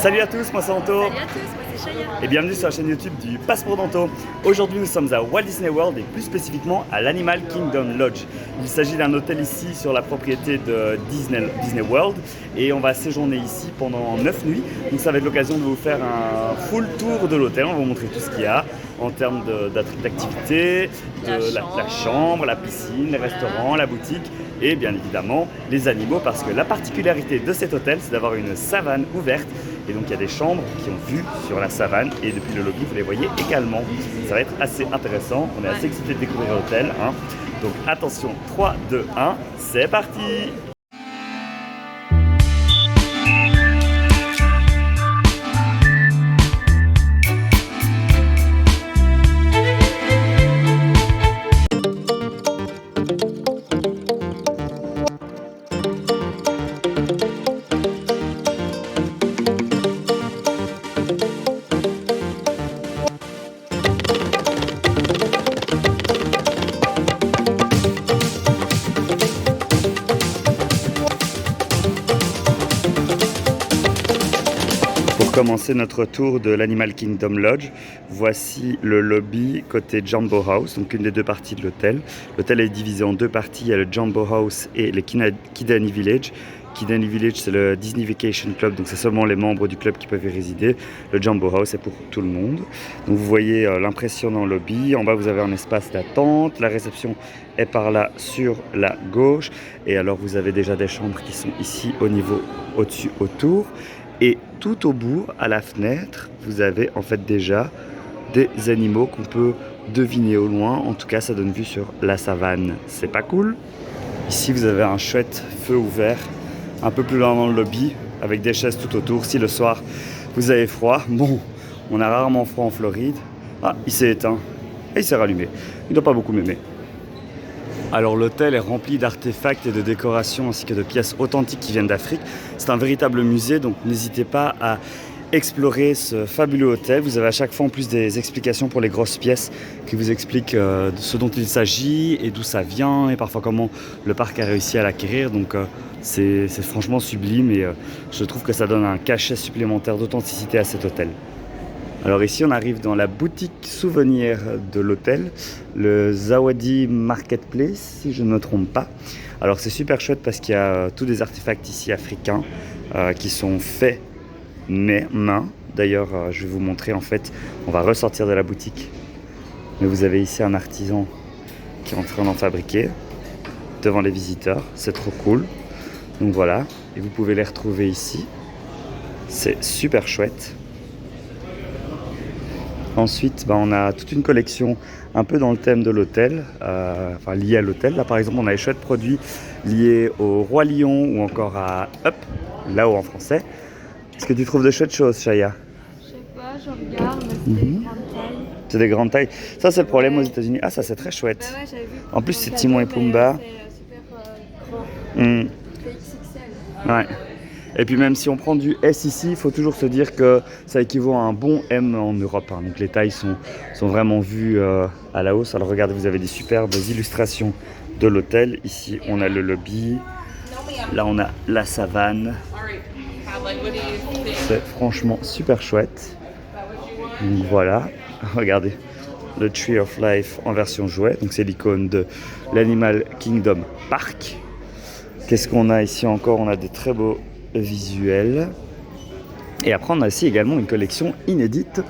Salut à tous, moi c'est Anto. Salut à tous, moi c'est Chaya. Et bienvenue sur la chaîne YouTube du Passeport d'Anto. Aujourd'hui nous sommes à Walt Disney World et plus spécifiquement à l'Animal Kingdom Lodge. Il s'agit d'un hôtel ici sur la propriété de Disney World et on va séjourner ici pendant 9 nuits. Donc ça va être l'occasion de vous faire un full tour de l'hôtel. On va vous montrer tout ce qu'il y a en termes d'activités, la chambre, la piscine, les restaurants, la boutique et bien évidemment les animaux, parce que la particularité de cet hôtel c'est d'avoir une savane ouverte. Et donc il y a des chambres qui ont vue sur la savane et depuis le lobby vous les voyez également. Ça va être assez intéressant, on est assez excités de découvrir l'hôtel, hein. Donc attention, 3, 2, 1, c'est parti! Pour commencer notre tour de l'Animal Kingdom Lodge, voici le lobby côté Jambo House, donc une des deux parties de l'hôtel. L'hôtel est divisé en deux parties, il y a le Jambo House et le Kidani Village. Kidani Village c'est le Disney Vacation Club, donc c'est seulement les membres du club qui peuvent y résider. Le Jambo House est pour tout le monde. Donc vous voyez l'impressionnant lobby, en bas vous avez un espace d'attente, la réception est par là sur la gauche. Et alors vous avez déjà des chambres qui sont ici au niveau au-dessus autour. Et tout au bout, à la fenêtre, vous avez en fait déjà des animaux qu'on peut deviner au loin. En tout cas, ça donne vue sur la savane. C'est pas cool? Ici, vous avez un chouette feu ouvert, un peu plus loin dans le lobby, avec des chaises tout autour. Si le soir, vous avez froid, bon, on a rarement froid en Floride. Ah, il s'est éteint et il s'est rallumé. Il ne doit pas beaucoup m'aimer. Alors l'hôtel est rempli d'artefacts et de décorations ainsi que de pièces authentiques qui viennent d'Afrique. C'est un véritable musée, donc n'hésitez pas à explorer ce fabuleux hôtel. Vous avez à chaque fois en plus des explications pour les grosses pièces qui vous expliquent de ce dont il s'agit et d'où ça vient et parfois comment le parc a réussi à l'acquérir. Donc c'est franchement sublime et je trouve que ça donne un cachet supplémentaire d'authenticité à cet hôtel. Alors ici on arrive dans la boutique souvenir de l'hôtel, le Zawadi Marketplace si je ne me trompe pas. Alors c'est super chouette parce qu'il y a tous des artefacts ici africains qui sont faits main. D'ailleurs je vais vous montrer, en fait on va ressortir de la boutique. Mais vous avez ici un artisan qui est en train d'en fabriquer devant les visiteurs, c'est trop cool. Donc voilà, et vous pouvez les retrouver ici, c'est super chouette. Ensuite, on a toute une collection un peu dans le thème de l'hôtel, enfin lié à l'hôtel. Là par exemple, on a les chouettes produits liés au Roi Lion ou encore à Up, là-haut en français. Est-ce que tu trouves de chouettes choses, Chaya? Je sais pas, je regarde, mais c'est des grandes tailles. C'est des grandes tailles. Ça c'est le problème aux États-Unis. Ah, ça c'est très chouette. Bah ouais, j'avais vu. En plus c'est Timon et Pumba. C'est super grand. C'est XXL. Ouais. Et puis même si on prend du S ici, il faut toujours se dire que ça équivaut à un bon M en Europe, hein. Donc les tailles sont vraiment vues à la hausse. Alors regardez, vous avez des superbes illustrations de l'hôtel. Ici on a le lobby, là on a la savane. C'est franchement super chouette. Donc voilà, regardez, le Tree of Life en version jouet. Donc c'est l'icône de l'Animal Kingdom Park. Qu'est-ce qu'on a ici encore? On a des très beaux visuels. Et après on a aussi également une collection inédite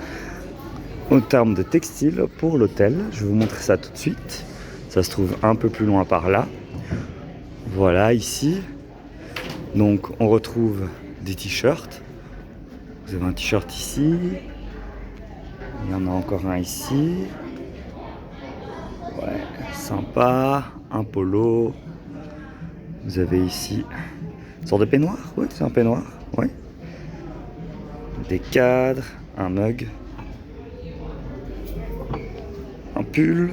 en termes de textiles pour l'hôtel. Je vais vous montrer ça tout de suite. Ça se trouve un peu plus loin par là. Voilà, ici. Donc on retrouve des t-shirts. Vous avez un t-shirt ici. Il y en a encore un ici. Ouais, sympa. Un polo. Vous avez ici une sorte de peignoir. Oui, c'est un peignoir. Oui. Des cadres, un mug, un pull.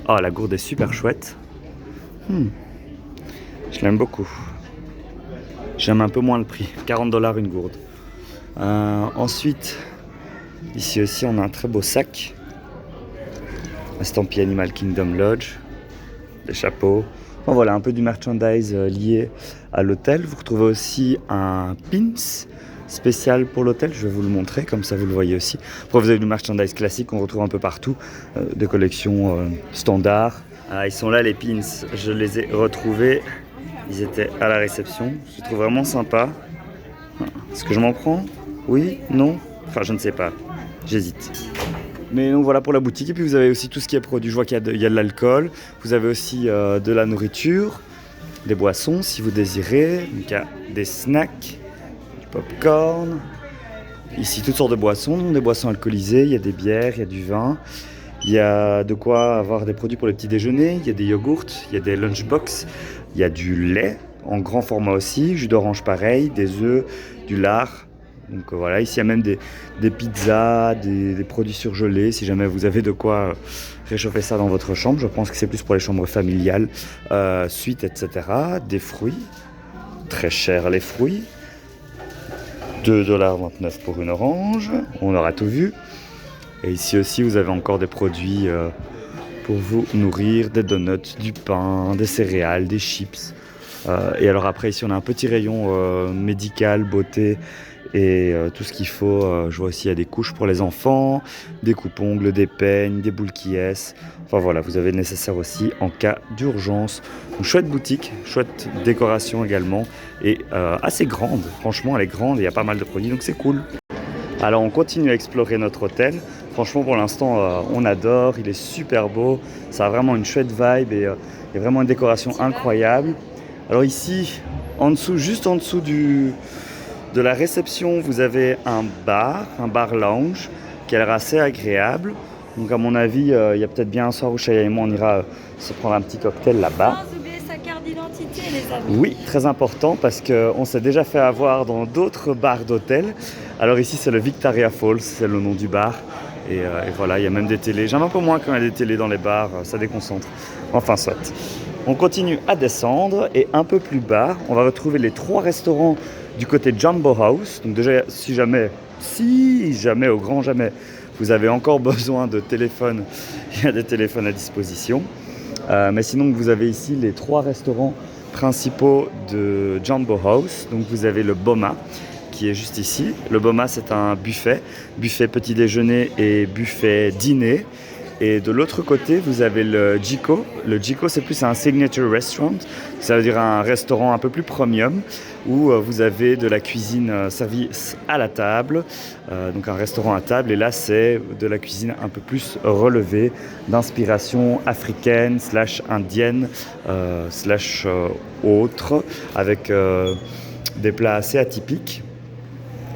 Oh, la gourde est super chouette. Je l'aime beaucoup. J'aime un peu moins le prix, 40 $ une gourde. Ensuite, ici aussi on a un très beau sac. Estampillé Animal Kingdom Lodge. Des chapeaux. Bon, voilà, un peu du merchandise lié à l'hôtel. Vous retrouvez aussi un pins spécial pour l'hôtel, je vais vous le montrer, comme ça vous le voyez aussi. Après vous avez du merchandise classique qu'on retrouve un peu partout, des collections standards. Ah, ils sont là les pins, je les ai retrouvés, ils étaient à la réception, je les trouve vraiment sympas. Est-ce que je m'en prends? Oui? Non? Enfin je ne sais pas, j'hésite. Mais donc voilà pour la boutique, et puis vous avez aussi tout ce qui est produit, je vois qu'il y a de l'alcool, vous avez aussi de la nourriture, des boissons si vous désirez, donc il y a des snacks, du popcorn, ici toutes sortes de boissons, des boissons alcoolisées, il y a des bières, il y a du vin, il y a de quoi avoir des produits pour le petit déjeuner, il y a des yogourts, il y a des lunchbox, il y a du lait en grand format aussi, jus d'orange pareil, des œufs, du lard. Donc voilà, ici il y a même des pizzas, des produits surgelés, si jamais vous avez de quoi réchauffer ça dans votre chambre. Je pense que c'est plus pour les chambres familiales, suites, etc. Des fruits, très chers les fruits, 2,29 $ pour une orange, on aura tout vu. Et ici aussi vous avez encore des produits pour vous nourrir, des donuts, du pain, des céréales, des chips. Et alors après ici on a un petit rayon médical, beauté, et tout ce qu'il faut. Je vois aussi il y a des couches pour les enfants, des coupes-ongles, des peignes, des boules qui ess. Enfin voilà, vous avez le nécessaire aussi en cas d'urgence. Une chouette boutique, chouette décoration également, et assez grande. Franchement elle est grande et il y a pas mal de produits, donc c'est cool. Alors on continue à explorer notre hôtel. Franchement pour l'instant on adore, il est super beau, ça a vraiment une chouette vibe, et il y a vraiment une décoration incroyable. Alors ici, en dessous, juste en dessous de la réception, vous avez un bar lounge qui a l'air assez agréable. Donc à mon avis, il y a peut-être bien un soir où Chaya et moi on ira se prendre un petit cocktail là-bas. Sans oublier sa carte d'identité, les amis. Oui, très important parce qu'on s'est déjà fait avoir dans d'autres bars d'hôtel. Alors ici c'est le Victoria Falls, c'est le nom du bar. Et voilà, il y a même des télés. J'aime un peu moins quand il y a des télés dans les bars, ça déconcentre. Enfin soit. On continue à descendre et un peu plus bas, on va retrouver les 3 restaurants du côté Jumbo House. Donc déjà, si jamais, au grand jamais, vous avez encore besoin de téléphone, il y a des téléphones à disposition. Mais sinon, vous avez ici les 3 restaurants principaux de Jumbo House. Donc vous avez le Boma, qui est juste ici. Le Boma, c'est un buffet petit déjeuner et buffet dîner. Et de l'autre côté, vous avez le Jiko. Le Jiko, c'est plus un signature restaurant. Ça veut dire un restaurant un peu plus premium où vous avez de la cuisine servie à la table. Donc un restaurant à table. Et là, c'est de la cuisine un peu plus relevée, d'inspiration africaine, /indienne, autre, avec des plats assez atypiques.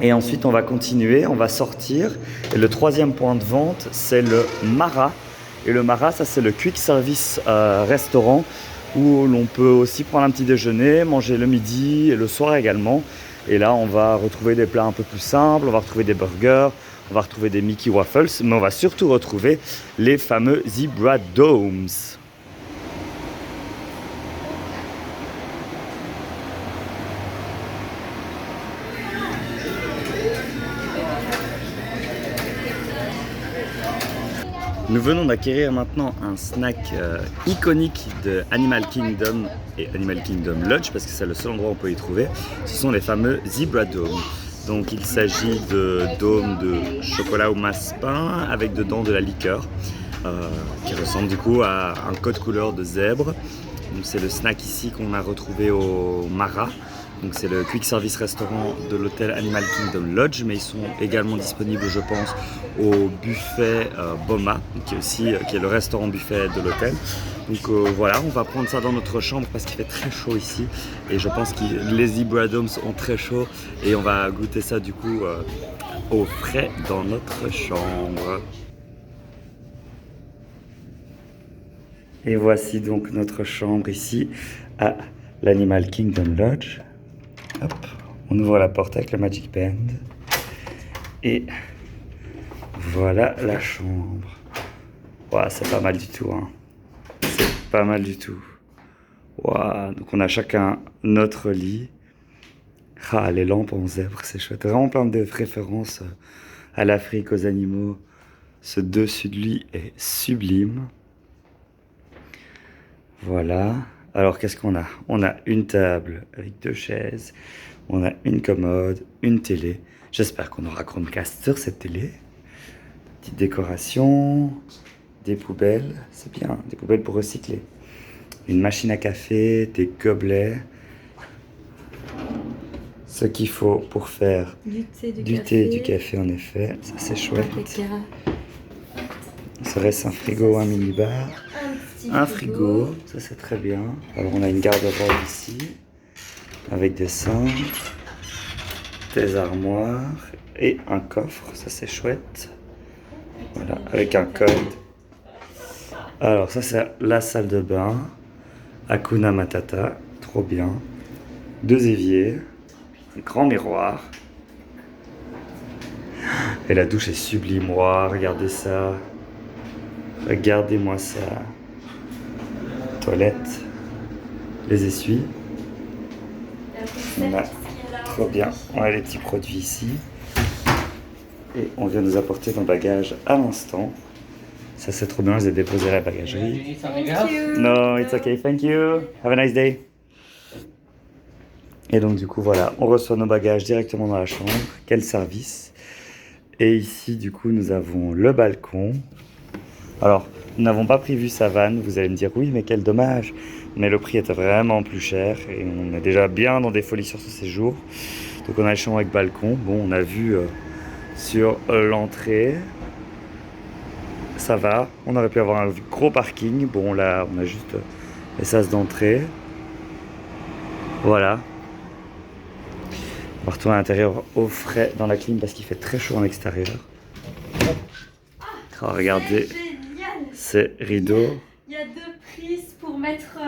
Et ensuite, on va continuer, on va sortir. Et le 3e point de vente, c'est le Mara. Et le Mara, ça c'est le quick service restaurant où l'on peut aussi prendre un petit déjeuner, manger le midi et le soir également. Et là, on va retrouver des plats un peu plus simples, on va retrouver des burgers, on va retrouver des Mickey Waffles, mais on va surtout retrouver les fameux Zebra Domes. Nous venons d'acquérir maintenant un snack iconique de Animal Kingdom et Animal Kingdom Lodge, parce que c'est le seul endroit où on peut y trouver. Ce sont les fameux Zebra Domes. Donc il s'agit de dômes de chocolat au massepain avec dedans de la liqueur qui ressemble du coup à un code couleur de zèbre. Donc c'est le snack ici qu'on a retrouvé au Mara. Donc c'est le quick service restaurant de l'hôtel Animal Kingdom Lodge, mais ils sont également disponibles, je pense, au buffet Boma, qui est le restaurant buffet de l'hôtel. Donc voilà, on va prendre ça dans notre chambre parce qu'il fait très chaud ici, et je pense que les Zebra Domes ont très chaud, et on va goûter ça du coup au frais dans notre chambre. Et voici donc notre chambre ici à l'Animal Kingdom Lodge. Hop, on ouvre la porte avec le Magic Band. Et voilà la chambre. Wow, c'est pas mal du tout, hein. C'est pas mal du tout. Wow. Donc on a chacun notre lit. Ah, les lampes en zèbre, c'est chouette. Vraiment plein de références à l'Afrique, aux animaux. Ce dessus de lit est sublime. Voilà. Alors, qu'est-ce qu'on a? On a une table avec 2 chaises, on a une commode, une télé. J'espère qu'on aura Chromecast sur cette télé. Petite décoration, des poubelles, c'est bien, des poubelles pour recycler. Une machine à café, des gobelets. Ce qu'il faut pour faire Du thé, du thé et du café, en effet. Ça, c'est chouette. Serait-ce un frigo ou un minibar? Un frigo, ça c'est très bien. Alors on a une garde-robe ici, avec des cintres, des armoires et un coffre, ça c'est chouette. Voilà, avec un code. Alors ça c'est la salle de bain, Hakuna Matata, trop bien. 2 éviers, un grand miroir. Et la douche est sublime, wow, regardez ça. Regardez-moi ça. Toilette, les essuies. On a, trop bien, on a les petits produits ici. Et on vient nous apporter nos bagages à l'instant. Ça c'est trop bien, je les ai déposés à la bagagerie. Thank you. No, it's okay, thank you. Have a nice day. Et donc du coup voilà, on reçoit nos bagages directement dans la chambre. Quel service. Et ici du coup nous avons le balcon. Alors, nous n'avons pas prévu savane, vous allez me dire oui mais quel dommage. Mais le prix était vraiment plus cher et on est déjà bien dans des folies sur ce séjour. Donc on a le chambre avec balcon. Bon, on a vu sur l'entrée. Ça va, on aurait pu avoir un gros parking. Bon là, on a juste les sas d'entrée. Voilà. On va retourner à l'intérieur au frais dans la clim parce qu'il fait très chaud en extérieur. Oh, regardez. Ces rideaux. Il y a 2 prises pour mettre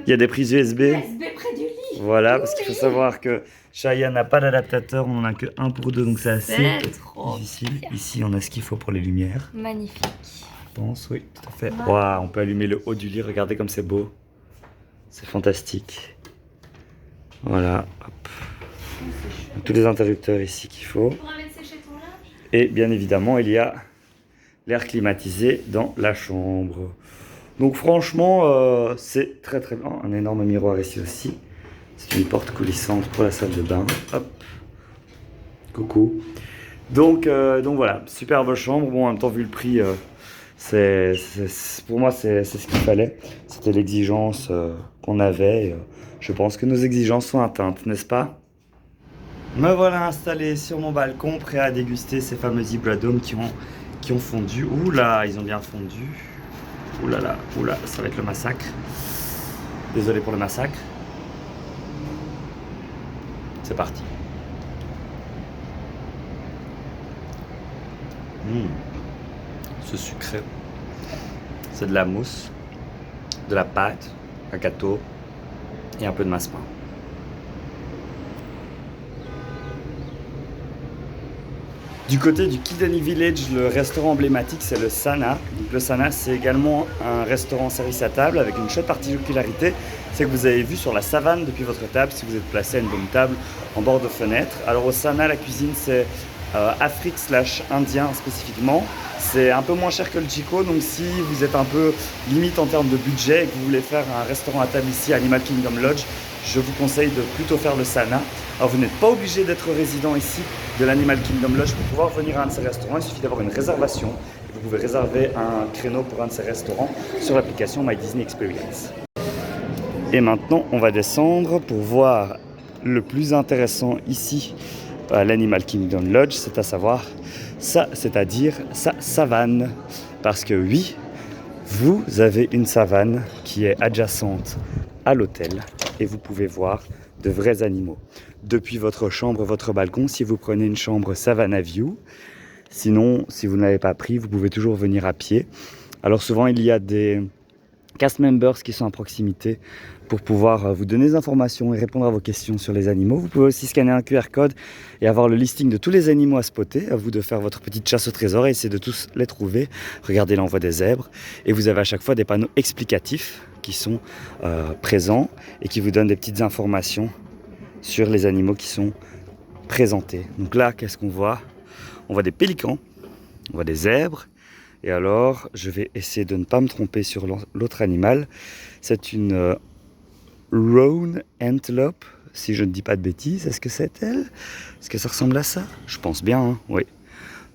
Il y a des prises USB. USB près du lit. Voilà, parce qu'il faut savoir que Shaya n'a pas d'adaptateur, on n'en a que 1 pour 2, donc c'est assez trop difficile. Ici, on a ce qu'il faut pour les lumières. magnifique. Je pense, oui, tout à fait. Waouh, on peut allumer le haut du lit, regardez comme c'est beau. C'est fantastique. Voilà, hop. Tous les interrupteurs ici qu'il faut. Tu pourras mettre sécher ton linge. Et bien évidemment, il y a l'air climatisé dans la chambre. Donc franchement, c'est très très bien. Un énorme miroir ici aussi. C'est une porte coulissante pour la salle de bain. Hop. Coucou. Donc voilà, superbe chambre. Bon, en même temps, vu le prix, pour moi, c'est ce qu'il fallait. C'était l'exigence qu'on avait. Et, je pense que nos exigences sont atteintes, n'est-ce pas? Me voilà installé sur mon balcon, prêt à déguster ces fameux Ibradome qui ont fondu. Ouh là, ils ont bien fondu. Ouh là là, ça va être le massacre. Désolé pour le massacre. C'est parti. Ce sucré, c'est de la mousse, de la pâte, un gâteau et un peu de massepain. Du côté du Kidani Village, le restaurant emblématique, c'est le Sana. Donc, le Sana, c'est également un restaurant service à table avec une chouette particularité, c'est que vous avez vu sur la savane depuis votre table, si vous êtes placé à une bonne table en bord de fenêtre. Alors au Sana, la cuisine, c'est Afrique/indien spécifiquement. C'est un peu moins cher que le Chico, donc si vous êtes un peu limite en termes de budget et que vous voulez faire un restaurant à table ici à Animal Kingdom Lodge, je vous conseille de plutôt faire le Sana. Alors vous n'êtes pas obligé d'être résident ici de l'Animal Kingdom Lodge pour pouvoir venir à un de ces restaurants. Il suffit d'avoir une réservation. Et vous pouvez réserver un créneau pour un de ces restaurants sur l'application My Disney Experience. Et maintenant, on va descendre pour voir le plus intéressant ici à l'Animal Kingdom Lodge, c'est-à-dire sa savane. Parce que oui, vous avez une savane qui est adjacente à l'hôtel et vous pouvez voir de vrais animaux. Depuis votre chambre, votre balcon, si vous prenez une chambre Savannah View, sinon, si vous n'avez pas pris, vous pouvez toujours venir à pied. Alors souvent, il y a des cast members qui sont à proximité pour pouvoir vous donner des informations et répondre à vos questions sur les animaux. Vous pouvez aussi scanner un QR code et avoir le listing de tous les animaux à spotter. À vous de faire votre petite chasse au trésor et essayer de tous les trouver. Regardez l'envoi des zèbres. Et vous avez à chaque fois des panneaux explicatifs qui sont présents et qui vous donnent des petites informations sur les animaux qui sont présentés. Donc là, qu'est-ce qu'on voit? On voit des pélicans, on voit des zèbres. Et alors, je vais essayer de ne pas me tromper sur l'autre animal. C'est une Roan Antelope, si je ne dis pas de bêtises. Est-ce que c'est elle? Est-ce que ça ressemble à ça? Je pense bien, hein, oui.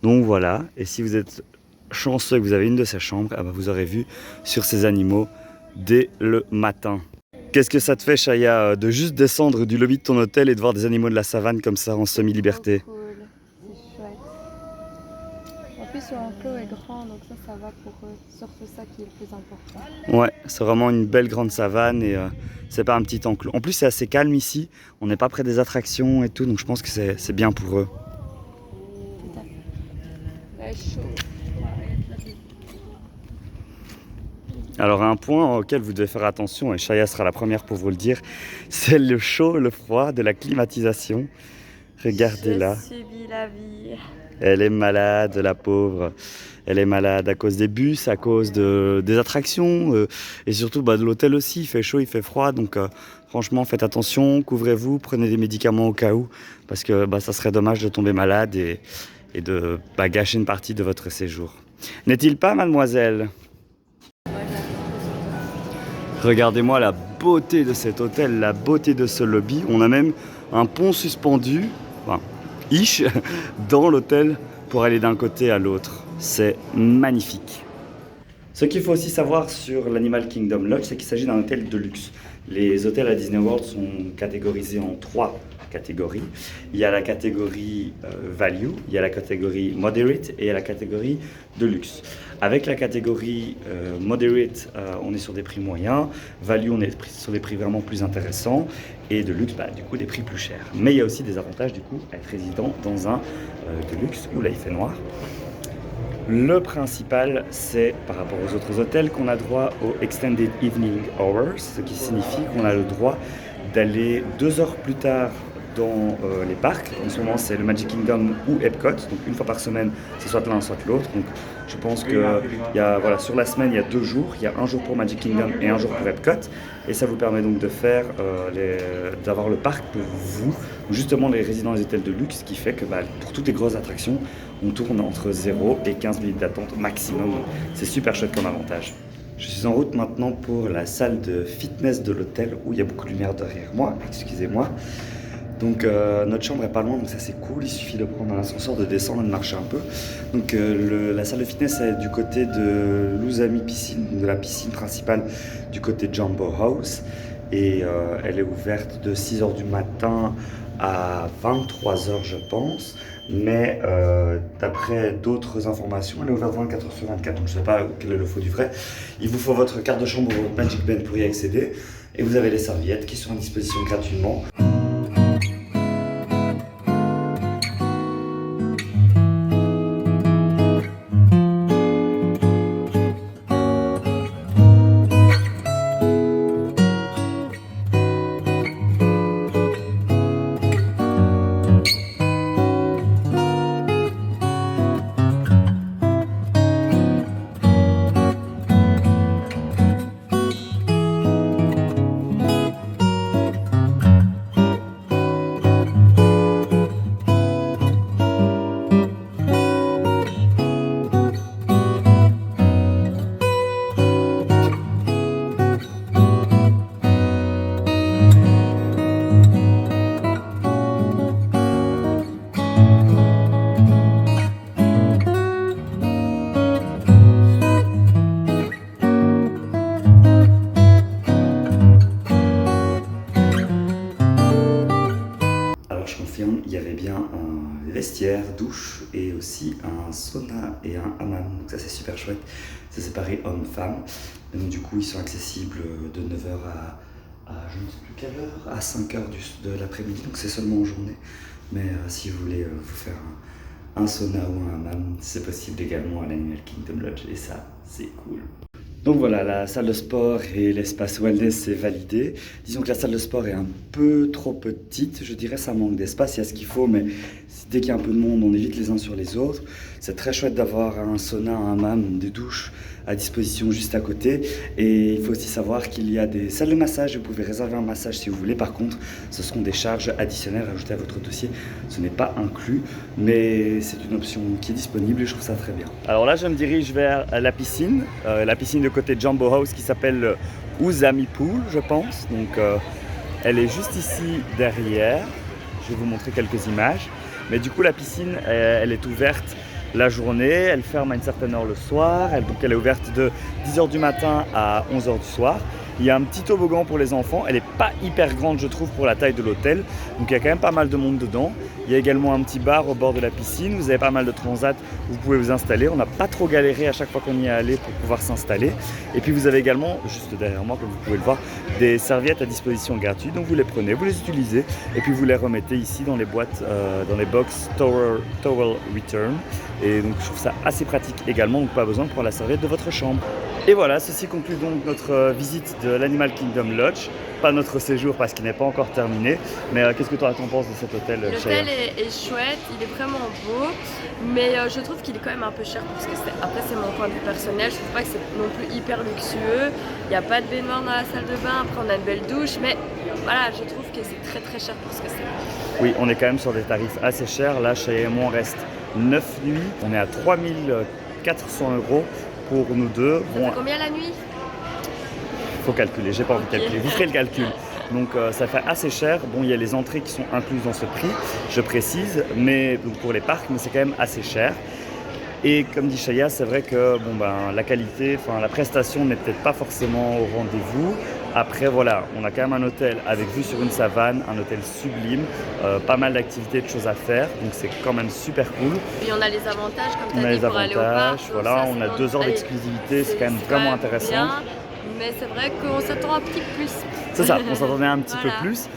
Donc voilà, et si vous êtes chanceux que vous avez une de ces chambres, eh ben vous aurez vu sur ces animaux dès le matin. Qu'est-ce que ça te fait, Chaya, de juste descendre du lobby de ton hôtel et de voir des animaux de la savane comme ça en semi-liberté? Cool, c'est chouette. En plus, leur enclos est grand, donc ça va pour eux. Surtout ça qui est le plus important. Ouais, c'est vraiment une belle grande savane et c'est pas un petit enclos. En plus, c'est assez calme ici, on n'est pas près des attractions et tout, donc je pense que c'est bien pour eux. Tout à fait. Là, chaud. Alors un point auquel vous devez faire attention, et Chaya sera la première pour vous le dire, c'est le chaud, le froid de la climatisation. Regardez-la. Je subis la vie. Elle est malade, la pauvre. Elle est malade à cause des bus, à cause des attractions et surtout de l'hôtel aussi. Il fait chaud, il fait froid. Donc franchement, faites attention, couvrez-vous, prenez des médicaments au cas où. Parce que ça serait dommage de tomber malade et de gâcher une partie de votre séjour. N'est-il pas, mademoiselle ? Regardez-moi la beauté de cet hôtel, la beauté de ce lobby. On a même un pont suspendu, dans l'hôtel pour aller d'un côté à l'autre. C'est magnifique. Ce qu'il faut aussi savoir sur l'Animal Kingdom Lodge, c'est qu'il s'agit d'un hôtel de luxe. Les hôtels à Disney World sont catégorisés en 3 catégories. Il y a la catégorie value, il y a la catégorie moderate et il y a la catégorie de luxe. Avec la catégorie moderate, on est sur des prix moyens. Value, on est sur des prix vraiment plus intéressants. Et de luxe, du coup, des prix plus chers. Mais il y a aussi des avantages, du coup, à être résident dans un de luxe où là, il fait noir. Le principal, c'est par rapport aux autres hôtels qu'on a droit au Extended Evening Hours, ce qui signifie qu'on a le droit d'aller 2 heures plus tard dans les parcs. En ce moment, c'est le Magic Kingdom ou Epcot, donc une fois par semaine, c'est soit l'un, soit l'autre. Donc je pense que sur la semaine, il y a 2 jours. Il y a un jour pour Magic Kingdom et un jour pour Epcot. Et ça vous permet donc de faire, d'avoir le parc pour vous, justement les résidents des hôtels de luxe, ce qui fait que pour toutes les grosses attractions, on tourne entre 0 et 15 minutes d'attente maximum. C'est super chouette comme avantage. Je suis en route maintenant pour la salle de fitness de l'hôtel où il y a beaucoup de lumière derrière moi, excusez-moi. Donc notre chambre est pas loin, donc ça c'est cool, il suffit de prendre un ascenseur, de descendre et de marcher un peu. Donc la salle de fitness est du côté de l'Ouzami Piscine, de la piscine principale du côté de Jumbo House. Et elle est ouverte de 6h du matin à 23h je pense. Mais d'après d'autres informations, elle est ouverte 24h sur 24, donc je ne sais pas quel est le faux du vrai. Il vous faut votre carte de chambre ou votre Magic Band pour y accéder. Et vous avez les serviettes qui sont à disposition gratuitement. Il y avait bien un vestiaire, douche et aussi un sauna et un hammam. Donc ça c'est super chouette. C'est séparé hommes-femmes. Donc du coup ils sont accessibles de 9h à je ne sais plus quelle heure, à 5h de l'après-midi. Donc c'est seulement en journée. Mais si vous voulez vous faire un sauna ou un hammam, c'est possible également à l'Animal Kingdom Lodge. Et ça c'est cool. Donc voilà, la salle de sport et l'espace wellness c'est validé. Disons que la salle de sport est un peu trop petite, je dirais ça manque d'espace, il y a ce qu'il faut, mais dès qu'il y a un peu de monde, on évite les uns sur les autres. C'est très chouette d'avoir un sauna, un hammam, des douches à disposition juste à côté. Et il faut aussi savoir qu'il y a des salles de massage, vous pouvez réserver un massage si vous voulez. Par contre, ce seront des charges additionnelles ajoutées à votre dossier. Ce n'est pas inclus, mais c'est une option qui est disponible et je trouve ça très bien. Alors là, je me dirige vers la piscine de côté de Jumbo House qui s'appelle ou Zami Pool, je pense. Donc elle est juste ici derrière. Je vais vous montrer quelques images. Mais du coup, la piscine, elle est ouverte la journée, elle ferme à une certaine heure le soir. Donc elle est ouverte de 10h du matin à 11h du soir. Il y a un petit toboggan pour les enfants. Elle n'est pas hyper grande, je trouve, pour la taille de l'hôtel. Donc il y a quand même pas mal de monde dedans. Il y a également un petit bar au bord de la piscine. Vous avez pas mal de transats où vous pouvez vous installer. On n'a pas trop galéré à chaque fois qu'on y est allé pour pouvoir s'installer. Et puis vous avez également, juste derrière moi, comme vous pouvez le voir, des serviettes à disposition gratuites. Donc vous les prenez, vous les utilisez et puis vous les remettez ici dans les boîtes, dans les box Towel Return. Et donc je trouve ça assez pratique également. Donc pas besoin de prendre la serviette de votre chambre. Et voilà, ceci conclut donc notre visite de l'Animal Kingdom Lodge. Pas notre séjour parce qu'il n'est pas encore terminé. Mais qu'est-ce que toi t'en penses de cet hôtel, Chaya? L'hôtel est chouette, il est vraiment beau, mais je trouve qu'il est quand même un peu cher pour ce que c'est. Après c'est mon point de vue personnel, je trouve pas que c'est non plus hyper luxueux. Il n'y a pas de baignoire dans la salle de bain, après on a une belle douche, mais voilà, je trouve que c'est très très cher pour ce que c'est. Oui, on est quand même sur des tarifs assez chers. Là, Chaya et moi, on reste 9 nuits. On est à 3400 € pour nous deux. Ça fait combien la nuit? Faut calculer, j'ai pas envie de calculer, vous ferez le calcul. Donc ça fait assez cher. Bon, il y a les entrées qui sont incluses dans ce prix, je précise, mais donc pour les parcs, mais c'est quand même assez cher. Et comme dit Chaya, c'est vrai que bon, ben, la qualité, la prestation n'est peut-être pas forcément au rendez-vous. Après voilà, on a quand même un hôtel avec vue sur une savane, un hôtel sublime, pas mal d'activités, de choses à faire, donc c'est quand même super cool. Et on a les avantages, comme tu On a as dit, les pour aller au parc. avantages, voilà, on a 2 heures d'exclusivité, c'est quand même vraiment intéressant. Bien, mais c'est vrai qu'on s'attend un petit peu plus. C'est ça, on s'attendait un petit peu plus.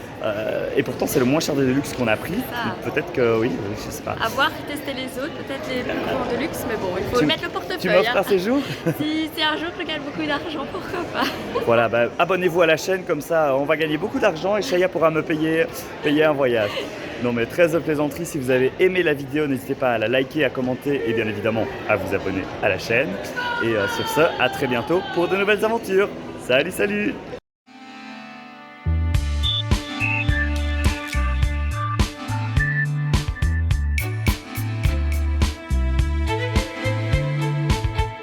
Et pourtant, c'est le moins cher des Deluxe qu'on a pris. Peut-être que oui, je sais pas. À voir, tester les autres, peut-être les plus grands de luxe, mais bon, il faut mettre le portefeuille. Tu m'offres un séjour? Si un jour je gagne beaucoup d'argent, pourquoi pas? Voilà, abonnez-vous à la chaîne, comme ça on va gagner beaucoup d'argent et Chaya pourra me payer un voyage. Non mais trêve de plaisanterie, si vous avez aimé la vidéo, n'hésitez pas à la liker, à commenter et bien évidemment à vous abonner à la chaîne. Et sur ce, à très bientôt pour de nouvelles aventures. Salut, salut!